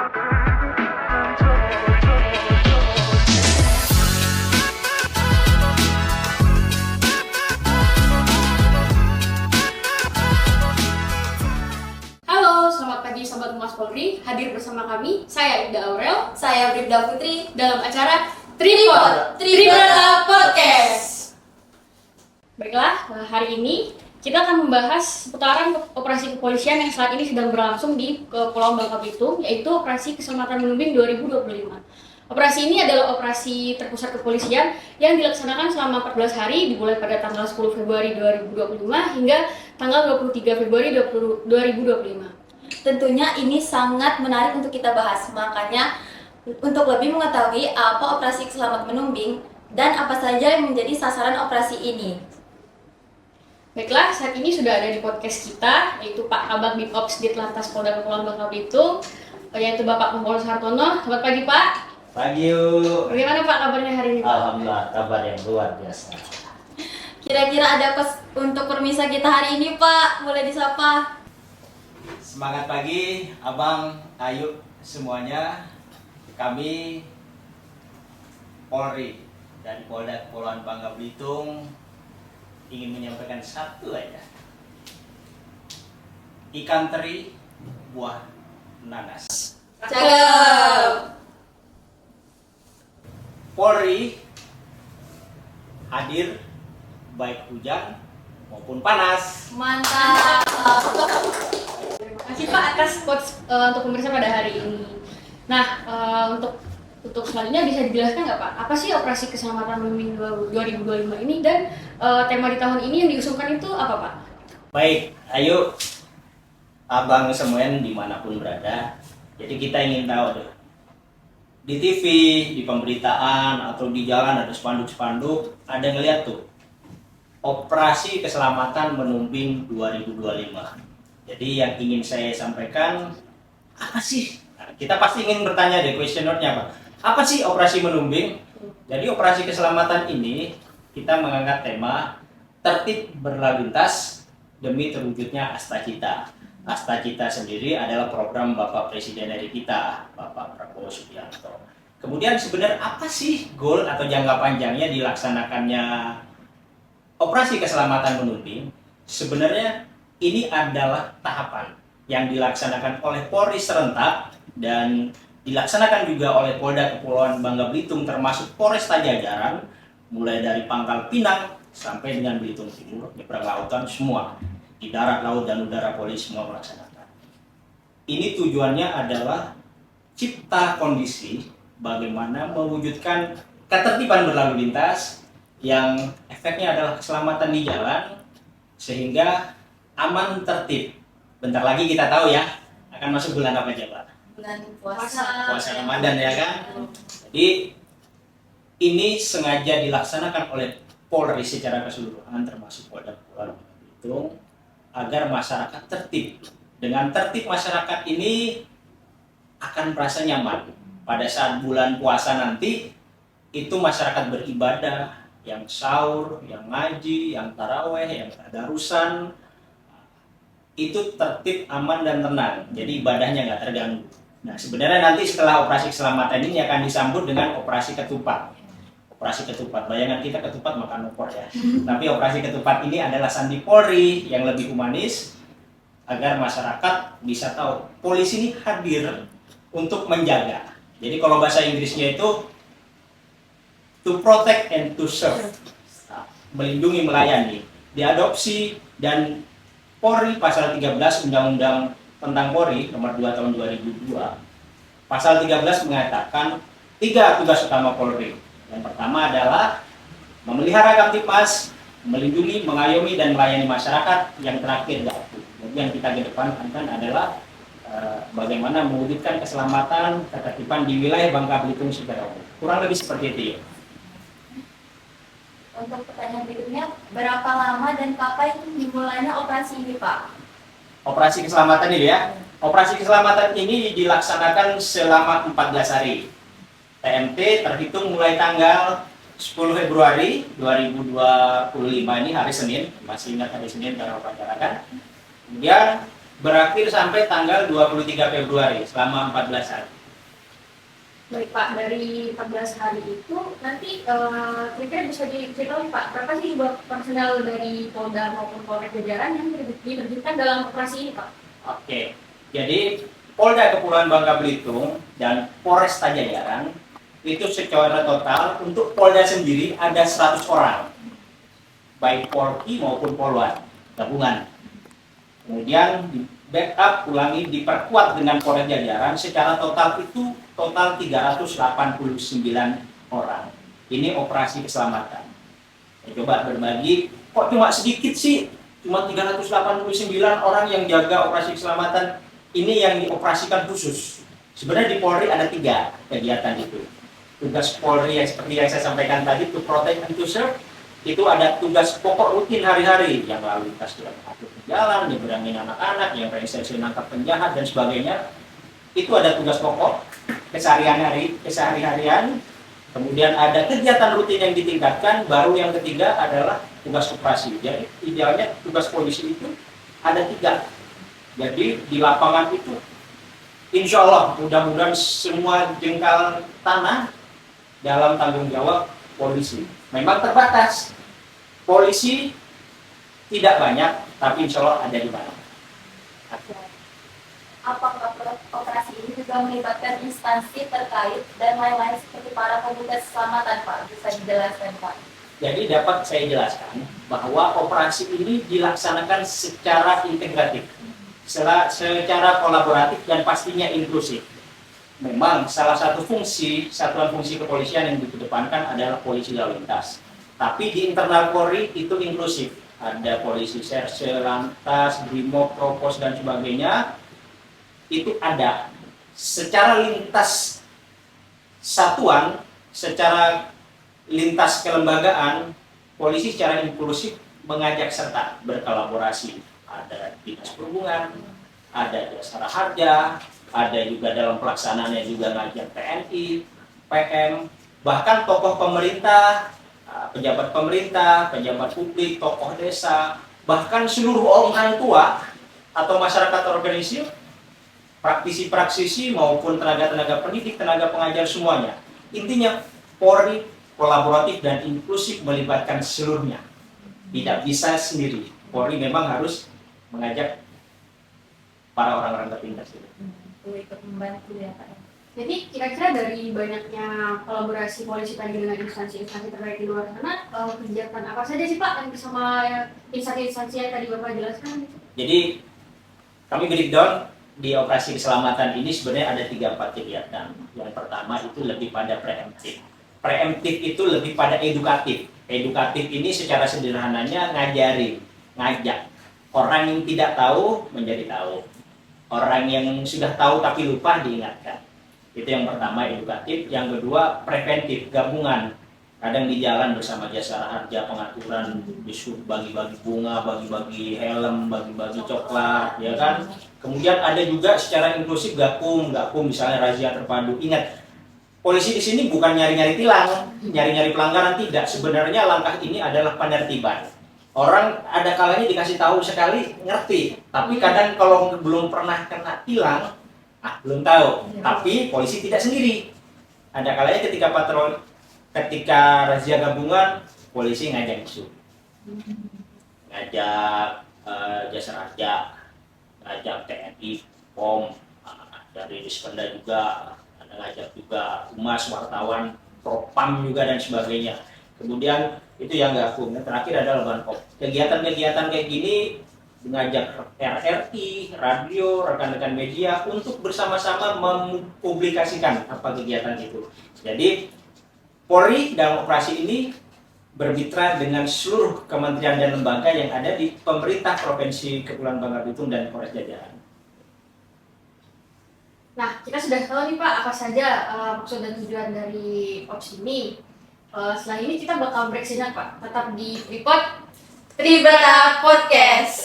Halo, selamat pagi Sobat Humas Polri. Hadir bersama kami, saya Ida Aurel, Saya Bribda Putri dalam acara Tripod Podcast. Baiklah, hari ini kita akan membahas seputaran operasi kepolisian yang saat ini sedang berlangsung di Kepulauan Bangka Belitung, yaitu Operasi Keselamatan Menumbing 2025. Operasi ini adalah operasi terpusat kepolisian yang dilaksanakan selama 14 hari, dimulai pada tanggal 10 Februari 2025 hingga tanggal 23 Februari 2025. Tentunya ini sangat menarik untuk kita bahas, makanya untuk lebih mengetahui apa operasi Selamat Menumbing dan apa saja yang menjadi sasaran operasi ini. Baiklah, saat ini sudah ada di podcast kita, yaitu Pak Kabag Bikops Ditlantas Polda Kepulauan Bangka Belitung, yaitu Bapak Kompol Hartono. Selamat pagi Pak. Pagi yuk. Bagaimana Pak kabarnya hari ini Pak? Alhamdulillah, kabar yang luar biasa. Kira-kira ada untuk permisa kita hari ini Pak, boleh disapa? Semangat pagi, Abang, Ayu, semuanya. Kami Polri dan Polda Kepulauan Bangka Belitung ingin menyampaikan satu aja. Ikan teri, buah nanas. Cakep. Polri hadir baik hujan maupun panas. Mantap. Terima kasih Pak atas quotes untuk pemirsa pada hari ini. Nah, untuk selanjutnya bisa dijelaskan nggak Pak, apa sih Operasi Keselamatan Menumbing 2025 ini dan tema di tahun ini yang diusungkan itu apa Pak? Baik, ayo abang semuanya dimanapun berada. Jadi kita ingin tahu deh, di TV, di pemberitaan atau di jalan ada spanduk-spanduk, ada ngeliat tuh Operasi Keselamatan Menumbing 2025. Jadi yang ingin saya sampaikan, apa sih? Nah, kita pasti ingin bertanya deh, questionnaire-nya apa sih Operasi Menumbing? Jadi Operasi Keselamatan ini kita mengangkat tema tertib berlalu lintas demi terwujudnya Asta Cita. Asta Cita sendiri adalah program Bapak Presiden dari kita, Bapak Prabowo Subianto. Kemudian sebenarnya apa sih goal atau jangka panjangnya dilaksanakannya Operasi Keselamatan Menumbing? Sebenarnya ini adalah tahapan yang dilaksanakan oleh Polri serentak dan dilaksanakan juga oleh Polda Kepulauan Bangka Belitung termasuk Polresta Jajaran, mulai dari Pangkal Pinang sampai dengan Belitung Timur, nyebrang lautan semua. Di darat, laut, dan udara Polri semua melaksanakan. Ini tujuannya adalah cipta kondisi bagaimana mewujudkan ketertiban berlalu lintas yang efeknya adalah keselamatan di jalan sehingga aman tertib. Bentar lagi kita tahu ya akan masuk bulan apa aja Pak? Bulan puasa. Puasa Ramadan ya kan? Jadi ini sengaja dilaksanakan oleh Polri secara keseluruhan termasuk Polda Kepulauan Belitung agar masyarakat tertib. Dengan tertib masyarakat ini akan merasa nyaman. Pada saat bulan puasa nanti, itu masyarakat beribadah, yang sahur, yang ngaji, yang taraweh, yang tadarusan, itu tertib, aman, dan tenang. Jadi ibadahnya nggak terganggu. Nah sebenarnya nanti setelah operasi keselamatan ini akan disambut dengan operasi ketupat. Operasi ketupat, bayangan kita ketupat makan opor ya. Tapi operasi ketupat ini adalah sandi Polri yang lebih humanis agar masyarakat bisa tahu polisi ini hadir untuk menjaga. Jadi kalau bahasa Inggrisnya itu to protect and to serve, melindungi, melayani. Diadopsi dan Polri pasal 13 Undang-Undang tentang Polri nomor 2 tahun 2002. Pasal 13 mengatakan 3 tugas utama Polri. Yang pertama adalah memelihara Kamtipmas, melindungi, mengayomi, dan melayani masyarakat. Yang terakhir, jadi yang kita kedepankan adalah bagaimana mewujudkan keselamatan, ketertiban di wilayah Bangka Belitung secara umum. Kurang lebih seperti itu ya. Untuk pertanyaan berikutnya, berapa lama dan kapan dimulainya operasi ini Pak? Operasi keselamatan ini ya. Operasi keselamatan ini dilaksanakan selama 14 hari. TMT terhitung mulai tanggal 10 Februari 2025 ini hari Senin, masih ingat hari Senin karena upacara kan. Kemudian berakhir sampai tanggal 23 Februari selama 14 hari. Baik Pak, dari 14 hari itu nanti kira-kira bisa diceritakan Pak, berapa sih jumlah personel dari Polda maupun Polres jajaran yang diterjunkan dalam operasi ini Pak? Oke, jadi Polda Kepulauan Bangka Belitung dan Polres Jajaran itu secara total untuk Polda sendiri ada 100 orang, baik Polki maupun Polwan gabungan. Kemudian di backup ulangi diperkuat dengan Polres Jajaran, secara total itu total 389 orang. Ini operasi keselamatan. Coba berbagi, kok cuma sedikit sih? Cuma 389 orang yang jaga operasi keselamatan. Ini yang dioperasikan khusus. Sebenarnya di Polri ada 3 kegiatan itu. Tugas Polri yang seperti yang saya sampaikan tadi, to protect and to serve, itu ada tugas pokok rutin hari-hari, yang lalu lintas jalan, nyeberangin anak-anak, yang registrasi nangkap penjahat dan sebagainya. Itu ada tugas pokok kesehari-harian. Kemudian ada kegiatan rutin yang ditingkatkan. Baru yang ketiga adalah tugas operasi. Jadi idealnya tugas polisi itu ada 3. Jadi di lapangan itu insya Allah mudah-mudahan semua jengkal tanah dalam tanggung jawab polisi. Memang terbatas. Polisi tidak banyak, tapi insya Allah ada di mana. Apakah operasi ini juga melibatkan instansi terkait dan lain-lain seperti para petugas keselamatan Pak? Bisa dijelaskan Pak? Jadi dapat saya jelaskan bahwa operasi ini dilaksanakan secara integratif, secara kolaboratif dan pastinya inklusif. Memang salah satu fungsi, satuan fungsi kepolisian yang dikedepankan adalah polisi lalu lintas. Tapi di internal Polri itu inklusif. Ada polisi serse, lantas, brimob, propos dan sebagainya. Itu ada secara lintas satuan, secara lintas kelembagaan, polisi secara inklusif mengajak serta berkolaborasi. Ada dinas perhubungan, ada jasa harja, ada juga dalam pelaksanaannya juga ngajak TNI, PM, bahkan tokoh pemerintah, pejabat pemerintah, pejabat publik, tokoh desa, bahkan seluruh orang tua atau masyarakat organisasi, praktisi-praktisi maupun tenaga-tenaga pendidik, tenaga pengajar semuanya. Intinya Polri kolaboratif dan inklusif melibatkan seluruhnya. Tidak bisa sendiri. Polri memang harus mengajak para orang-orang terpintas itu. Ikut membantu ya Pak. Jadi kira-kira dari banyaknya kolaborasi polisi tadi dengan instansi-instansi terkait di luar sana, kegiatan apa saja sih Pak yang bersama instansi-instansi yang tadi Bapak jelaskan? Jadi kami breakdown di operasi keselamatan ini sebenarnya ada 3-4 kegiatan. Yang pertama itu lebih pada preemptif. Preemptif itu lebih pada edukatif. Edukatif ini secara sederhananya ngajak. Orang yang tidak tahu menjadi tahu. Orang yang sudah tahu tapi lupa diingatkan. Itu yang pertama, edukatif. Yang kedua, preventif, gabungan. Kadang di jalan bersama jasa harja, pengaturan, bagi-bagi bunga, bagi-bagi helm, bagi-bagi coklat, ya kan? Kemudian ada juga secara inklusif gakum misalnya razia terpadu. Ingat, polisi di sini bukan nyari-nyari tilang, nyari-nyari pelanggaran, tidak. Sebenarnya langkah ini adalah penertiban. Orang ada kalanya dikasih tahu sekali ngerti, tapi kadang kalau belum pernah kena tilang, belum tahu. Tapi polisi tidak sendiri. Ada kalanya ketika razia gabungan, polisi ngajak isu, ngajak jasa raja, ngajak TNI, POM, dari Dispenda juga, ada ngajak juga humas, wartawan, propam juga dan sebagainya. Kemudian itu yang gabung. Terakhir adalah Bankop. Kegiatan-kegiatan kayak gini mengajak RRI, radio, rekan-rekan media untuk bersama-sama mempublikasikan apa kegiatan itu. Jadi Polri dalam operasi ini bermitra dengan seluruh kementerian dan lembaga yang ada di pemerintah Provinsi Kepulauan Bangka Belitung dan Polres Jajaran. Nah, kita sudah tahu nih Pak apa saja maksud dan tujuan dari ops ini. Setelah ini kita bakal break sejenak Pak. Tetap di Tripod Tribata Podcast.